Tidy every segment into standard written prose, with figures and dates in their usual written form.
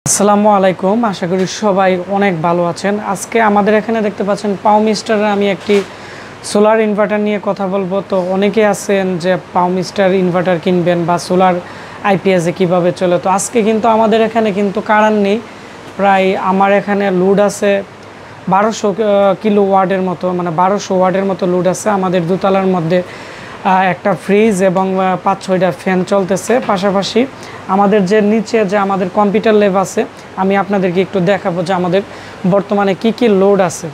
আসসালামু আলাইকুম, আশা করি সবাই অনেক ভালো আছেন। আজকে আমাদের এখানে দেখতে পাচ্ছেন পাওমিস্টারের আমি একটি সোলার ইনভার্টার নিয়ে কথা বলবো। তো অনেকে আছেন যে পাওমিস্টার ইনভার্টার কিনবেন বা সোলার আইপিএসে কিভাবে চলে। তো আজকে কিন্তু আমাদের এখানে কিন্তু কারেন্ট নেই। প্রায় আমার এখানে লোড আছে 1200 কিলো ওয়াটের মতো, মানে 1200 ওয়াটের মতো লোড আছে। আমাদের দোতলার মধ্যে একটা ফ্রিজ এবং 5-6টা ফ্যান চলতেছে। পাশাপাশি আমাদের যে নিচে যে আমাদের কম্পিউটার ল্যাব আছে, আমি আপনাদেরকে একটু দেখাবো যে আমাদের বর্তমানে কি কি লোড আছে।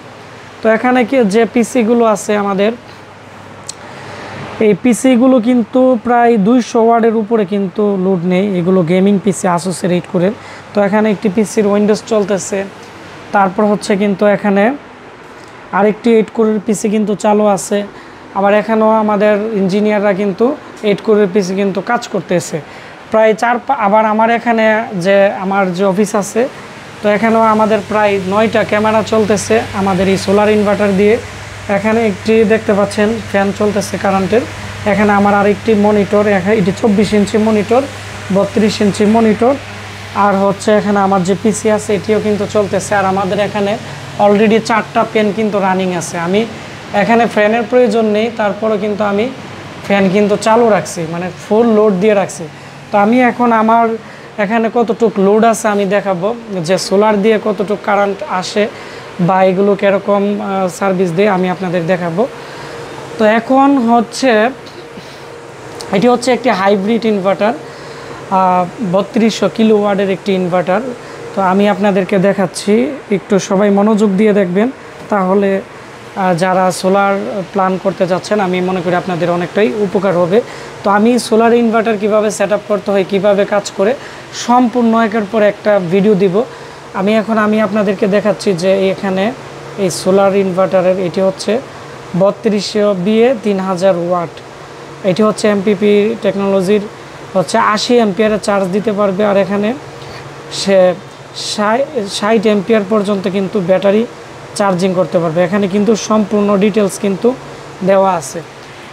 তো এখানে কি যে পিসিগুলো আছে আমাদের, এই পিসিগুলো কিন্তু প্রায় 200 ওয়াটের উপরে কিন্তু লোড নেই। এগুলো গেমিং পিসি আসুসের 8 করে। তো এখানে একটি পিসির উইন্ডোজ চলতেছে। তারপর হচ্ছে কিন্তু এখানে আরেকটি 8 কোরের পিসি কিন্তু চালু আছে। আবার এখানেও আমাদের ইঞ্জিনিয়াররা কিন্তু 8 কোরের পিসি কিন্তু কাজ করতেছে প্রায় আবার আমার এখানে যে আমার যে অফিস আছে, তো এখানেও আমাদের প্রায় 9টা ক্যামেরা চলতেছে আমাদের এই সোলার ইনভার্টার দিয়ে। এখানে একটি দেখতে পাচ্ছেন ফ্যান চলতেছে কারেন্টের। এখানে আমার আরেকটি মনিটর, এটি 24 ইঞ্চি মনিটর, 32 ইঞ্চি মনিটর। আর হচ্ছে এখানে আমার যে পিসি আছে এটিও কিন্তু চলতেছে। আর আমাদের এখানে অলরেডি 4টা ফ্যান কিন্তু রানিং আছে। আমি এখানে ফ্যানের প্রয়োজন নেই, তারপরেও কিন্তু আমি ফ্যান কিন্তু চালু রাখছি, মানে ফুল লোড দিয়ে রাখছি। তো আমি এখন আমার এখানে কতটুক লোড আছে আমি দেখাবো, যে সোলার দিয়ে কতটুক কারেন্ট আসে বা এগুলো কীরকম সার্ভিস দিয়ে আমি আপনাদের দেখাবো। তো এখন হচ্ছে এটি হচ্ছে একটি হাইব্রিড ইনভার্টার, 3200 কিলো ওয়াটের একটি ইনভার্টার। তো আমি আপনাদেরকে দেখাচ্ছি, একটু সবাই মনোযোগ দিয়ে দেখবেন, তাহলে যারা সোলার প্ল্যান করতে যাচ্ছেন আমি মনে করি আপনাদের অনেকটাই উপকার হবে। তো আমি সোলার ইনভার্টার কিভাবে সেট আপ করতে হয়, কিভাবে কাজ করে, সম্পূর্ণ একের পর একটা ভিডিও দিব। আমি আপনাদেরকে দেখাচ্ছি যে এখানে এই সোলার ইনভার্টারের এটি হচ্ছে 3200 বিএ 3000 ওয়াট। এটি হচ্ছে এমপিপি টেকনোলজির, হচ্ছে 80 অ্যাম্পিয়ারের চার্জ দিতে পারবে। আর এখানে সে 60 অ্যাম্পিয়ার পর্যন্ত কিন্তু ব্যাটারি চার্জিং করতে পারবে। এখানে কিন্তু সম্পূর্ণ ডিটেলস কিন্তু দেওয়া আছে।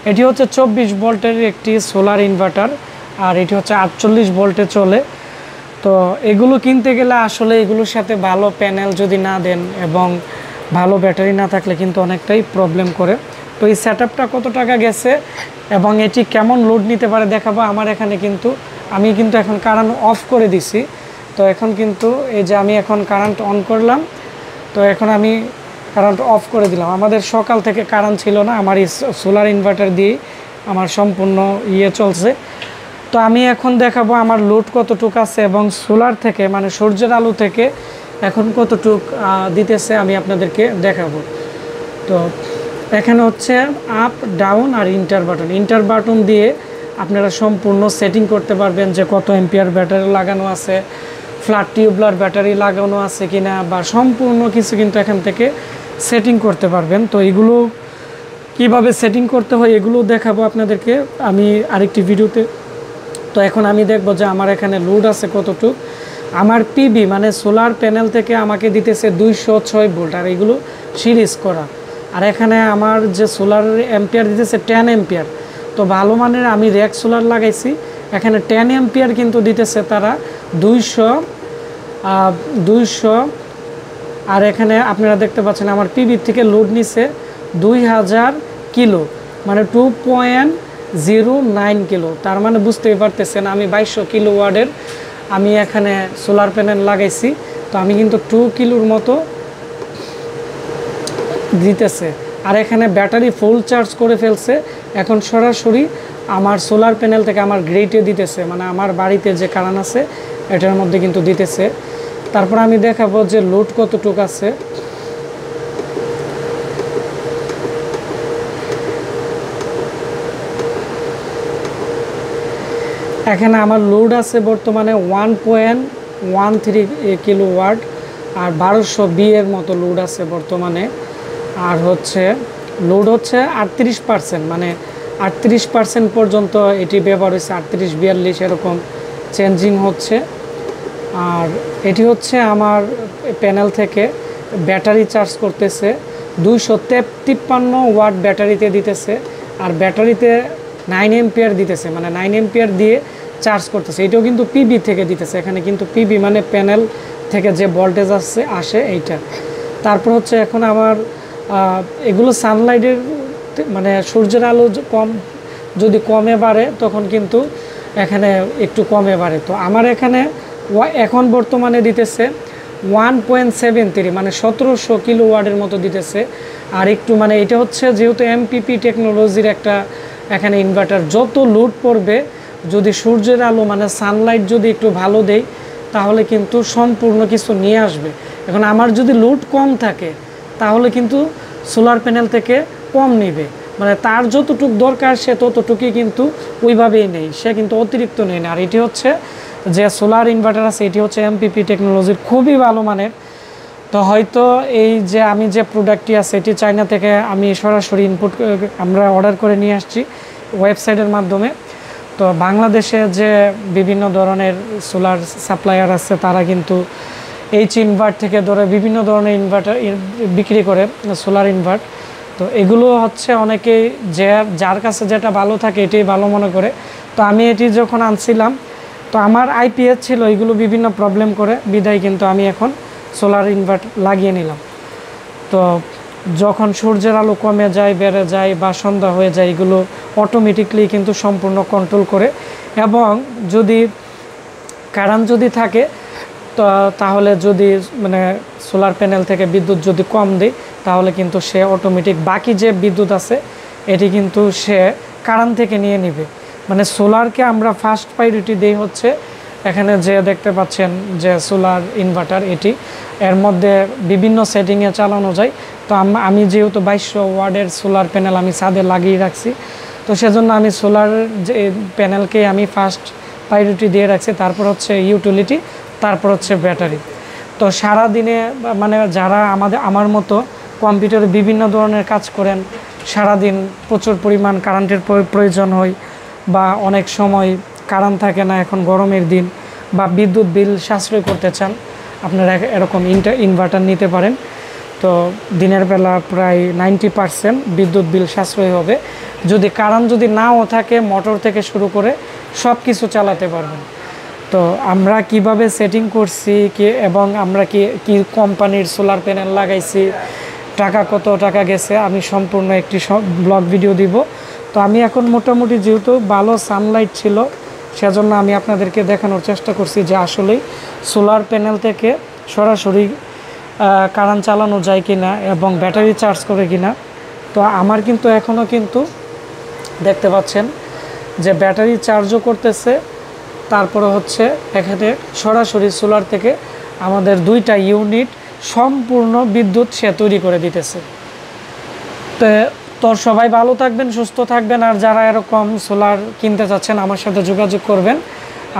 এটি হচ্ছে 24 ভোল্টের একটি সোলার ইনভার্টার, আর এটি হচ্ছে 48 ভোল্টে চলে। তো এগুলো কিনতে গেলে আসলে এগুলোর সাথে ভালো প্যানেল যদি না দেন এবং ভালো ব্যাটারি না থাকলে কিন্তু অনেকটাই প্রবলেম করে। তো এই সেট আপটা কত টাকা গেছে এবং এটি কেমন লোড নিতে পারে দেখাবো। আমার এখানে কিন্তু আমি এখন কারেন্ট অফ করে দিছি। তো এখন কিন্তু এই যে আমি এখন কারেন্ট অন করলাম, তো এখন আমি কারেন্ট অফ করে দিলাম। আমাদের সকাল থেকে কারেন্ট ছিল না, আমার এই সোলার ইনভার্টার দিয়েই আমার সম্পূর্ণ চলছে। তো আমি এখন দেখাবো আমার লোড কতটুক আছে এবং সোলার থেকে, মানে সূর্যের আলো থেকে এখন কতটুক দিতেছে আমি আপনাদেরকে দেখাবো। তো এখানে হচ্ছে আপ ডাউন আর ইন্টার বাটন দিয়ে আপনারা সম্পূর্ণ সেটিং করতে পারবেন যে কত এম্পিয়ার ব্যাটারি লাগানো আছে, ফ্ল্যাট টিউবলার ব্যাটারি লাগানো আছে কিনা, বা সম্পূর্ণ কিছু কিন্তু এখান থেকে সেটিং করতে পারবেন। তো এগুলো কিভাবে সেটিং করতে হয় এগুলো দেখাবো আপনাদেরকে আমি আরেকটি ভিডিওতে। তো এখন আমি দেখব যে আমার এখানে লোড আছে কতটুক। আমার পিবি মানে সোলার প্যানেল থেকে আমাকে দিতেছে 206 ভোল্ট, আর এগুলো সিরিজ করা। আর এখানে আমার যে সোলার অ্যাম্পিয়ার দিতেছে 10 অ্যাম্পিয়ার। তো ভালো মানের আমি র্যাক সোলার লাগাইছি, এখানে 10 অ্যাম্পিয়ার কিন্তু দিতেছে তারা 200। আর এখানে আপনারা দেখতে পাচ্ছেন আমার পিবির থেকে লোড নিছে 2000 কিলো, মানে 2.09 কিলো। তার মানে বুঝতেই পারতেছেন আমি 2200 কিলো ওয়াটের আমি এখানে সোলার প্যানেল লাগাইছি। তো আমি কিন্তু 2 কিলোর মতো দিতেছে। আর এখানে ব্যাটারি ফুল চার্জ করে ফেলছে, এখন সরাসরি আমার সোলার প্যানেল থেকে আমার গ্রিডে দিতেছে, মানে আমার বাড়িতে যে কারেন্ট আছে এটার মধ্যে কিন্তু দিতেছে। তারপর আমি দেখাবো যে লোড কতটুকু আছে। এখানে আমার লোড আছে বর্তমানে 1.13 কিলো ওয়াট, আর 1200 বিএর মতো লোড আছে বর্তমানে। আর হচ্ছে লোড হচ্ছে 38%, মানে 38% পর্যন্ত এটি ব্যবহার হয়েছে, 38-42 এরকম চেঞ্জিং হচ্ছে। আর এটি হচ্ছে আমার প্যানেল থেকে ব্যাটারি চার্জ করতেছে 253 ওয়াট ব্যাটারিতে দিতেছে। আর ব্যাটারিতে 9 এম্পিয়ার দিতেছে, মানে 9 এম্পিয়ার দিয়ে চার্জ করতেছে। এটাও কিন্তু পিবি থেকে দিতেছে, এখানে কিন্তু পিবি মানে প্যানেল থেকে যে ভোল্টেজ আসে এইটা। তারপর হচ্ছে এখন আমার এগুলো সানলাইটের মানে সূর্যের আলো যদি কমে বাড়ে তখন কিন্তু এখানে একটু কমে বাড়ে। তো আমার এখানে এখন বর্তমানে দিতেছে 1.73 মানে 1700 কিলোওয়াটের মতো দিতেছে। আর একটু মানে এটা হচ্ছে যেহেতু এমপিপি টেকনোলজির একটা এখানে ইনভার্টার, যত লোড পড়বে যদি সূর্যের আলো মানে সানলাইট যদি একটু ভালো দেয় তাহলে কিন্তু সম্পূর্ণ কিছু নিয়ে আসবে। এখন আমার যদি লোড কম থাকে তাহলে কিন্তু সোলার প্যানেল থেকে কম নেবে, মানে তার যতটুকু দরকার সে ততটুকুই কিন্তু ওইভাবেই নেই, সে কিন্তু অতিরিক্ত নেই না। আর এটি হচ্ছে যে সোলার ইনভার্টার আছে এটি হচ্ছে এমপিপি টেকনোলজির, খুবই ভালো মানের। তো হয়তো এই যে আমি যে প্রোডাক্টটি আছে এটি চায়না থেকে আমি সরাসরি আমরা অর্ডার করে নিয়ে আসছি ওয়েবসাইটের মাধ্যমে। তো বাংলাদেশে যে বিভিন্ন ধরনের সোলার সাপ্লায়ার আছে তারা কিন্তু ইনভার্ট থেকে ধরে বিভিন্ন ধরনের ইনভার্টার বিক্রি করে সোলার ইনভার্ট। তো এগুলো হচ্ছে অনেকেই যার কাছে যেটা ভালো থাকে এটাই ভালো মনে করে। তো আমি এটি যখন আনছিলাম তো আমার আইপিএস ছিল, এগুলো বিভিন্ন প্রবলেম করে বিদায় কিন্তু আমি এখন সোলার ইনভার্ট লাগিয়ে নিলাম। তো যখন সূর্যের আলো কমে যায় বেড়ে যায় বা সন্ধ্যা হয়ে যায় এগুলো অটোমেটিকলি কিন্তু সম্পূর্ণ কন্ট্রোল করে। এবং যদি কারেন্ট যদি থাকে তাহলে যদি মানে সোলার প্যানেল থেকে বিদ্যুৎ যদি কম দেয় তাহলে কিন্তু সে অটোমেটিক বাকি যে বিদ্যুৎ আছে এটি কিন্তু সে কারেন্ট থেকে নিয়ে নেবে। মানে সোলারকে আমরা ফার্স্ট প্রায়োরিটি দেই হচ্ছে এখানে যে দেখতে পাচ্ছেন যে সোলার ইনভার্টার, এটি এর মধ্যে বিভিন্ন সেটিংয়ে চালানো যায়। তো আমি যেহেতু 2200 ওয়াটের সোলার প্যানেল আমি ছাদে লাগিয়ে রাখছি, তো সেজন্য আমি সোলার যে প্যানেলকে আমি ফার্স্ট প্রায়োরিটি দিয়ে রাখছি, তারপর হচ্ছে ইউটিলিটি, তারপর হচ্ছে ব্যাটারি। তো সারা দিনে মানে যারা আমার মতো কম্পিউটারে বিভিন্ন ধরনের কাজ করেন, সারাদিন প্রচুর পরিমাণ কারেন্টের প্রয়োজন হয় বা অনেক সময় কারেন্ট থাকে না, এখন গরমের দিন, বা বিদ্যুৎ বিল সাশ্রয় করতে চান আপনারা এরকম ইনভার্টার নিতে পারেন। তো দিনের বেলা প্রায় 90% বিদ্যুৎ বিল সাশ্রয় হবে। যদি কারেন্ট যদি নাও থাকে মোটর থেকে শুরু করে সব কিছু চালাতে পারবেন। তো আমরা কিভাবে সেটিং করছি এবং আমরা কি কোম্পানির সোলার প্যানেল লাগাইছি, কত টাকা গেছে, আমি সম্পূর্ণ একটি ব্লগ ভিডিও দিব। তো আমি এখন মোটামুটি যেহেতু ভালো সানলাইট ছিল সেজন্য আমি আপনাদেরকে দেখানোর চেষ্টা করছি যে আসলেই সোলার প্যানেল থেকে সরাসরি কারেন্ট চালানো যায় কিনা এবং ব্যাটারি চার্জ করে কিনা। তো আমার কিন্তু এখনও কিন্তু দেখতে পাচ্ছেন যে ব্যাটারি চার্জও করতেছে, তারপরে হচ্ছে এখানে সরাসরি সোলার থেকে আমাদের 2টা ইউনিট সম্পূর্ণ বিদ্যুৎ সে তৈরি করে দিতেছে। তো সবাই ভালো থাকবেন, সুস্থ থাকবেন। আর যারা এরকম সোলার কিনতে চাচ্ছেন আমার সাথে যোগাযোগ করবেন,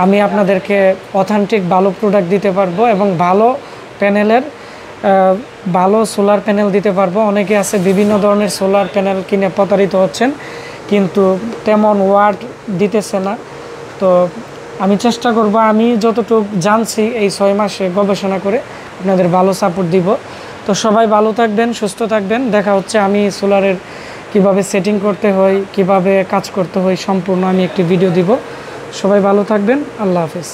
আমি আপনাদেরকে অথেন্টিক ভালো প্রোডাক্ট দিতে পারবো এবং ভালো প্যানেলের ভালো সোলার প্যানেল দিতে পারবো। অনেকে আছে বিভিন্ন ধরনের সোলার প্যানেল কিনে প্রতারিত হচ্ছেন কিন্তু তেমন ওয়াট দিতেছে না। তো আমি চেষ্টা করব, আমি যতটুকু জানছি এই 6 মাসে গবেষণা করে আপনাদের ভালো সাপোর্ট দিব। তো সবাই ভালো থাকবেন, সুস্থ থাকবেন। দেখা হচ্ছে আমি সোলারের কিভাবে সেটিং করতে হয়, কিভাবে কাজ করতে হয় সম্পূর্ণ আমি একটি ভিডিও দিব। সবাই ভালো থাকবেন, আল্লাহ হাফেজ।